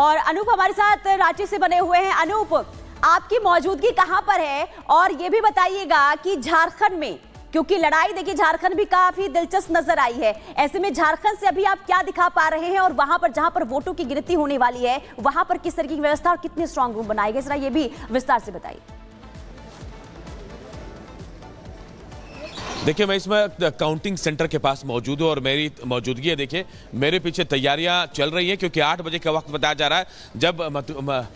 और अनूप हमारे साथ रांची से बने हुए हैं। अनूप, आपकी मौजूदगी कहां पर है और ये भी बताइएगा कि झारखंड में, क्योंकि लड़ाई देखिए झारखंड भी काफी दिलचस्प नजर आई है, ऐसे में झारखंड से अभी आप क्या दिखा पा रहे हैं और वहां पर जहां पर वोटों की गिनती होने वाली है वहां पर किस तरह की व्यवस्था और कितने स्ट्रांग रूम बनाए गए, जरा ये भी विस्तार से बताइए। देखिए, मैं इसमें काउंटिंग सेंटर के पास मौजूद हूँ और मेरी मौजूदगी है। देखिए, मेरे पीछे तैयारियां चल रही हैं क्योंकि 8 बजे का वक्त बताया जा रहा है जब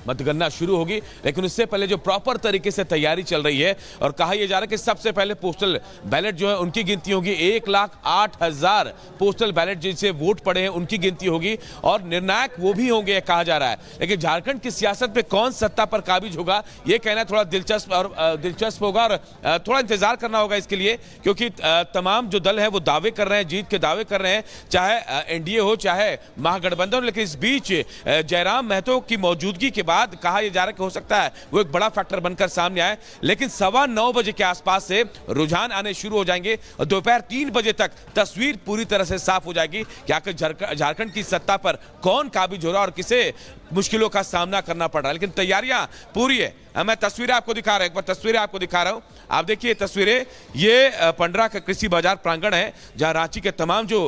मतगणना शुरू होगी, लेकिन उससे पहले जो प्रॉपर तरीके से तैयारी चल रही है और कहा यह जा रहा है कि सबसे पहले पोस्टल बैलेट जो है उनकी गिनती होगी। 1,08,000 पोस्टल बैलेट जिनसे वोट पड़े हैं उनकी गिनती होगी और निर्णायक वो भी होंगे कहा जा रहा है। लेकिन झारखंड की सियासत में कौन सत्ता पर काबिज होगा ये कहना थोड़ा दिलचस्प होगा और थोड़ा इंतजार करना होगा इसके लिए, क्योंकि तमाम जो दल है वो दावे कर रहे हैं, जीत के दावे कर रहे हैं, चाहे एनडीए हो चाहे महागठबंधन। लेकिन इस बीच जयराम महतो की मौजूदगी के बाद कहा यह जा रहा है कि हो सकता है वो एक बड़ा फैक्टर बनकर सामने आए। लेकिन 9:15 बजे के आसपास से रुझान आने शुरू हो जाएंगे और दोपहर 3 बजे तक तस्वीर पूरी तरह से साफ हो जाएगी कि आखिर झारखंड की सत्ता पर कौन काबिज हो रहा है और किसे मुश्किलों का सामना करना पड़ रहा है। लेकिन तैयारियां पूरी है। मैं तस्वीरें आपको दिखा रहा हूं, एक बार तस्वीरें आपको दिखा रहा हूं। आप देखिए तस्वीरें, ये पंडरा का कृषि बाजार प्रांगण है जहां रांची के तमाम जो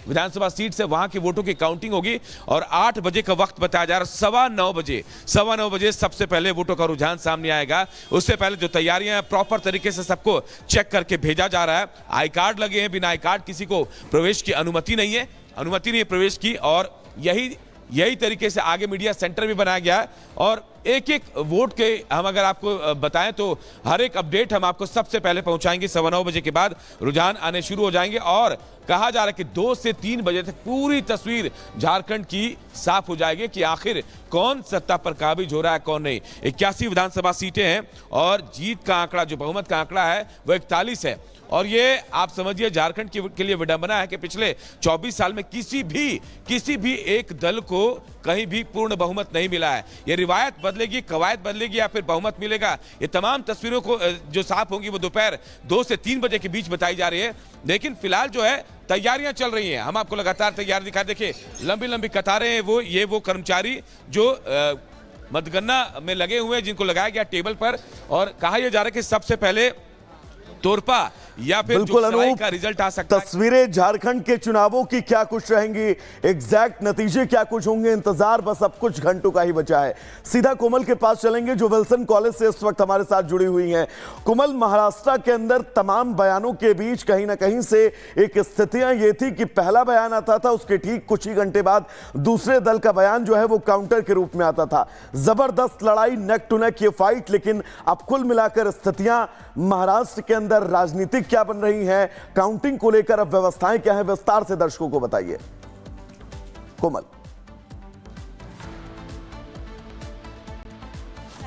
विधानसभा सीट है वहां की वोटों की काउंटिंग होगी और 8 बजे का वक्त बताया जा रहा है। 9:15 बजे सबसे पहले वोटों का रुझान सामने आएगा। उससे पहले जो तैयारियां प्रॉपर तरीके से सबको चेक करके भेजा जा रहा है। आई कार्ड लगे हैं, बिना आई कार्ड किसी को प्रवेश की अनुमति नहीं है प्रवेश की। और यही तरीके से आगे मीडिया सेंटर भी बनाया गया है और एक वोट के हम अगर आपको बताएं तो हर एक अपडेट हम आपको सबसे पहले पहुंचाएंगे। 9:15 बजे के बाद रुझान आने शुरू हो जाएंगे और कहा जा रहा है कि 2 से 3 बजे तक पूरी तस्वीर झारखंड की साफ हो जाएगी कि आखिर कौन सत्ता पर काबिज हो रहा है कौन नहीं। 81 विधानसभा सीटें हैं और जीत का आंकड़ा, जो बहुमत का आंकड़ा है वो 41 है। और ये आप समझिए झारखंड के लिए विडंबना है कि पिछले 24 साल में किसी भी एक दल को कहीं भी पूर्ण बहुमत नहीं मिला है। ये रिवायत बदलेगी, कवायद बदलेगी या फिर बहुमत मिलेगा, ये तमाम तस्वीरों को जो साफ होंगी वो दोपहर 2 से 3 बजे के बीच बताई जा रही है। लेकिन फिलहाल जो है तैयारियां चल रही हैं, हम आपको लगातार तैयारी दिखा। देखिए लंबी कतारें हैं, वो कर्मचारी जो मतगणना में लगे हुए हैं, जिनको लगाया गया टेबल पर और कहा यह जा रहा है कि सबसे पहले तोरपा या फिर जो सराय का रिजल्ट आ सकता है। तस्वीरें झारखंड के चुनावों की क्या कुछ रहेंगी, एग्जैक्ट नतीजे क्या कुछ होंगे, इंतजार बस अब कुछ घंटों का ही बचा है। सीधा कोमल के पास चलेंगे जो विल्सन कॉलेज से इस वक्त हमारे साथ जुड़ी हुई हैं। कोमल, महाराष्ट्र के अंदर तमाम बयानों के बीच कहीं ना कहीं से एक स्थितियां ये थी कि पहला बयान आता था, उसके ठीक कुछ ही घंटे बाद दूसरे दल का बयान जो है वो काउंटर के रूप में आता था। जबरदस्त लड़ाई, नेक टू नेक ये फाइट। लेकिन अब कुल मिलाकर स्थितियां महाराष्ट्र के अंदर राजनीतिक क्या बन रही हैं, काउंटिंग को लेकर अब व्यवस्थाएं क्या है, विस्तार से दर्शकों को बताइए कोमल।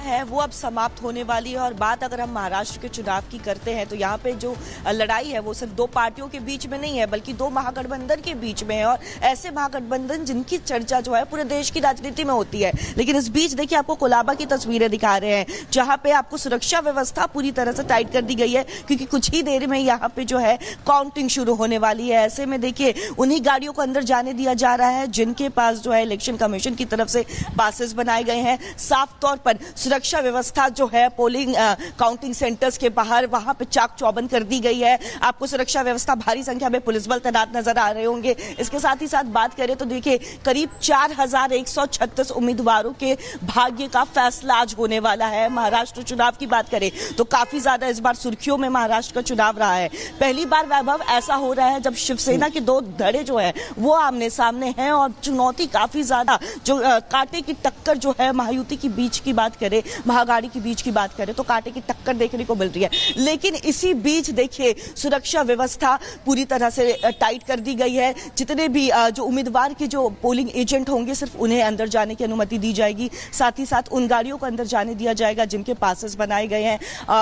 है वो अब समाप्त होने वाली है। और बात अगर हम महाराष्ट्र के चुनाव की करते हैं तो यहाँ पे जो लड़ाई है वो सिर्फ 2 पार्टियों के बीच में नहीं है बल्कि 2 महागठबंधन के बीच में है और ऐसे महागठबंधन जिनकी चर्चा जो है पूरे देश की राजनीति में होती है। लेकिन इस बीच देखिए आपको कोलाबा की तस्वीरें दिखा रहे हैं जहाँ पे आपको सुरक्षा व्यवस्था पूरी तरह से टाइट कर दी गई है क्योंकि कुछ ही देर में यहाँ पे जो है काउंटिंग शुरू होने वाली है। ऐसे में देखिए उन्हीं गाड़ियों को अंदर जाने दिया जा रहा है जिनके पास जो है इलेक्शन कमीशन की तरफ से पासेस बनाए गए हैं। साफ तौर पर सुरक्षा व्यवस्था जो है पोलिंग काउंटिंग सेंटर्स के बाहर वहां पे चाक चौबंद कर दी गई है। आपको सुरक्षा व्यवस्था, भारी संख्या में पुलिस बल तैनात नजर आ रहे होंगे। इसके साथ ही साथ बात करें तो देखिए करीब 4136 उम्मीदवारों के भाग्य का फैसला आज होने वाला है। महाराष्ट्र चुनाव की बात करें तो काफी ज्यादा इस बार सुर्खियों में महाराष्ट्र का चुनाव रहा है। पहली बार वैभव ऐसा हो रहा है जब शिवसेना के 2 धड़े जो है वो आमने सामने हैं और चुनौती काफी ज्यादा जो कांटे की टक्कर जो है महायुति की बीच की बात करें, महागाड़ी के बीच की बात करें तो कांटे की टक्कर देखने को मिल रही है। लेकिन इसी बीच देखिए सुरक्षा व्यवस्था पूरी तरह से टाइट कर दी गई है। जितने भी जो उम्मीदवार के जो पोलिंग एजेंट होंगे सिर्फ उन्हें अंदर जाने की अनुमति दी जाएगी। साथ ही साथ उन गाड़ियों को अंदर जाने दिया जाएगा जिनके पासेस बनाए गए हैं।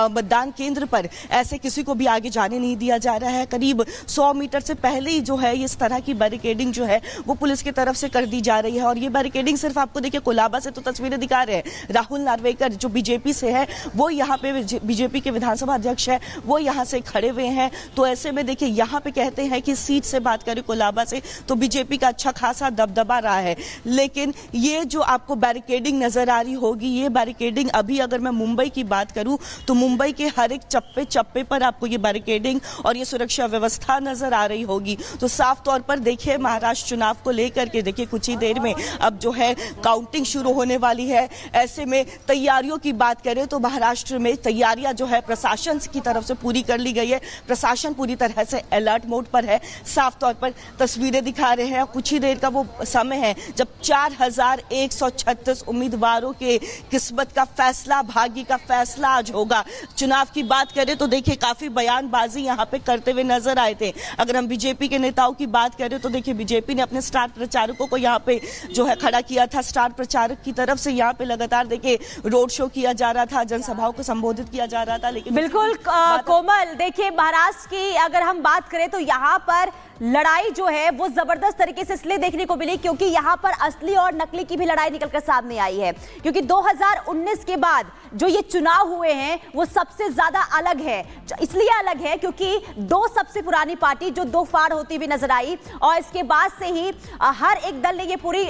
मतदान केंद्र पर ऐसे किसी को भी आगे जाने नहीं दिया जा रहा है। करीब 100 मीटर से पहले ही जो है इस तरह की बैरिकेडिंग जो है वो पुलिस की तरफ से कर दी जा रही है। और ये बैरिकेडिंग सिर्फ आपको देखिए कोलाबा से तो तस्वीरें दिखा रहे हैं, राहुल नार्वे लेकर जो बीजेपी से है वो यहाँ पे बीजेपी के विधानसभा अध्यक्ष है वो यहाँ से खड़े हुए हैं। तो ऐसे में देखिए यहाँ पे कहते हैं कि सीट से बात करें कोलाबा से तो बीजेपी का अच्छा खासा दबदबा रहा है, लेकिन ये जो आपको बैरिकेडिंग नजर आ रही होगी, ये बैरिकेडिंग अभी अगर मैं मुंबई की बात करूं तो मुंबई के हर एक चप्पे चप्पे पर आपको ये बैरिकेडिंग और ये सुरक्षा व्यवस्था नजर आ रही होगी। तो साफ तौर पर देखिए महाराष्ट्र चुनाव को लेकर के देखिए कुछ ही देर में अब जो है काउंटिंग शुरू होने वाली है। ऐसे में तैयारियों की बात करें तो महाराष्ट्र में तैयारियां जो है प्रशासन की तरफ से पूरी कर ली गई है। प्रशासन पूरी तरह से अलर्ट मोड पर है। साफ तौर पर तस्वीरें दिखा रहे हैं, कुछ ही देर का वो समय है जब 4136 उम्मीदवारों के किस्मत का फैसला, भाग्य का फैसला आज होगा। चुनाव की बात करें तो देखिए काफी बयानबाजी यहाँ पे करते हुए नजर आए थे। अगर हम बीजेपी के नेताओं की बात करें तो देखिए बीजेपी ने अपने स्टार प्रचारकों को यहाँ पे जो है खड़ा किया था। स्टार प्रचारक की तरफ से यहाँ पे लगातार देखिए रोड शो किया जा रहा था, जनसभाओं को संबोधित किया जा रहा था। लेकिन बिल्कुल कोमल, देखिए महाराष्ट्र की अगर हम बात करें तो यहाँ पर लड़ाई जो है वो जबरदस्त तरीके से इसलिए देखने को मिली क्योंकि यहाँ पर असली और नकली की भी लड़ाई निकलकर सामने आई है। क्योंकि 2019 के बाद जो ये चुनाव हुए हैं वो सबसे ज्यादा अलग है। इसलिए अलग है क्योंकि दो सबसे पुरानी पार्टी जो दो फाड़ होती हुई नजर आई और इसके बाद से ही हर एक दल ने ये पूरी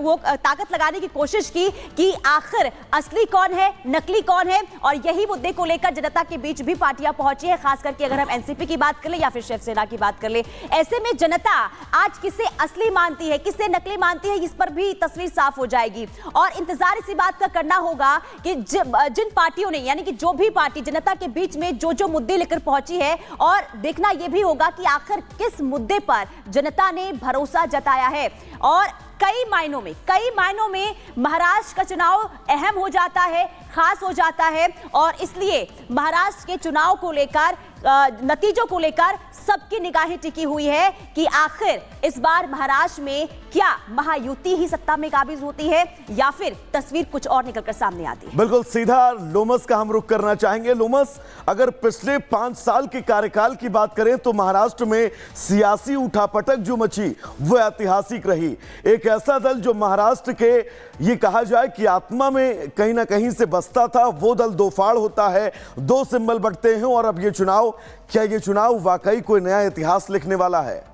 वो ताकत लगाने की कोशिश की कि आखिर असली कौन है, नकली कौन है। और यही मुद्दे को लेकर जनता के बीच भी पार्टियां पहुंची है, खास करके अगर हम एनसीपी की बात कर ले या फिर शिवसेना की बात कर ले। ऐसे में जनता आज किसे असली मानती है, किसे नकली मानती है, इस पर भी तस्वीर साफ हो जाएगी। और इंतजार इसी बात का करना होगा कि जिन पार्टियों ने, यानी कि जो भी पार्टी जनता के बीच में जो मुद्दे लेकर पहुंची है, और देखना यह भी होगा कि आखिर किस मुद्दे पर जनता ने भरोसा जताया है। और कई मायनों में महाराष्ट्र का चुनाव अहम हो जाता है, खास हो जाता है। और इसलिए महाराष्ट्र के चुनाव को लेकर, नतीजों को लेकर सबकी निगाहें टिकी हुई है कि आखिर इस बार महाराष्ट्र में क्या महायुति ही सत्ता में काबिज होती है या फिर तस्वीर कुछ और निकलकर सामने आती है। बिल्कुल, सीधा लोमस का हम रुख करना चाहेंगे। लोमस, अगर पिछले 5 साल के कार्यकाल की बात करें तो महाराष्ट्र में सियासी उठापटक जो मची वो ऐतिहासिक रही। एक ऐसा दल जो महाराष्ट्र के, ये कहा जाए कि आत्मा में कहीं ना कहीं से बसता था, वो दल दो फाड़ होता है, दो सिंबल बटते हैं। और अब ये चुनाव, क्या ये चुनाव वाकई कोई नया इतिहास लिखने वाला है?